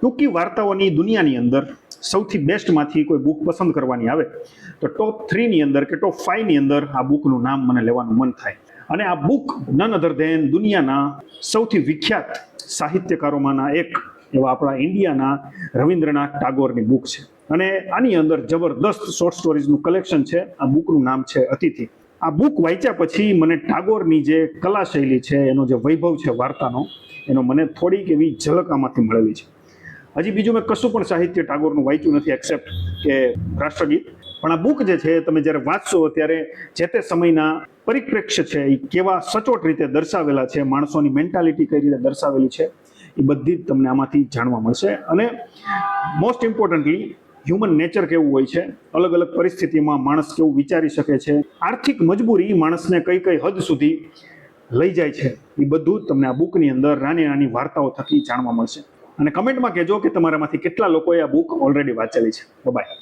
ટૂંકી વાર્તાઓની દુનિયાની અંદર સૌથી બેસ્ટમાંથી કોઈ બુક પસંદ કરવાની આવે તો ટોપ 3 ની અંદર કે ટોપ 5 ની અંદર આ બુકનું નામ મને લેવાનું મન થાય. અને આ બુક નન અધર ધેન દુનિયાના સૌથી વિખ્યાત સાહિત્યકારોમાંના એક એવા આપણા ઇન્ડિયાના રવિન્દ્રનાથ ટાગોરની બુક છે. અને આની અંદર જબરદસ્ત શોર્ટ સ્ટોરીઝનું કલેક્શન છે. આ બુકનું નામ છે અતિથિ. આ બુક વાંચ્યા પછી મને ટાગોરની જે કલા શૈલી છે, એનો જે વૈભવ છે વાર્તાનો, એનો મને થોડીક એવી ઝલક આમાંથી મળેલી છે. હજી બીજું મેં કશું પણ સાહિત્ય ટાગોરનું વાંચ્યું નથી એક્સેપ્ટ કે રાષ્ટ્રગીત. પણ આ બુક જે છે તમે જ્યારે વાંચશો ત્યારે જે તે સમયના પરિપ્રેક્ષ્ય છે એ કેવા સચોટ રીતે દર્શાવેલા છે, માણસોની મેન્ટાલિટી કઈ રીતે દર્શાવેલી છે, એ બધી જ તમને આમાંથી જાણવા મળશે. અને મોસ્ટ ઇમ્પોર્ટન્ટલી હ્યુમન નેચર કેવું હોય છે, અલગ અલગ પરિસ્થિતિમાં માણસ કેવું વિચારી શકે છે, આર્થિક મજબૂરી માણસને કઈ કઈ હદ સુધી લઈ જાય છે, એ બધું તમને આ બુકની અંદર નાની નાની વાર્તાઓ થકી જાણવા મળશે. અને કમેન્ટમાં કહેજો કે તમારામાંથી કેટલા લોકોએ આ બુક ઓલરેડી વાંચેલી છે. બાય.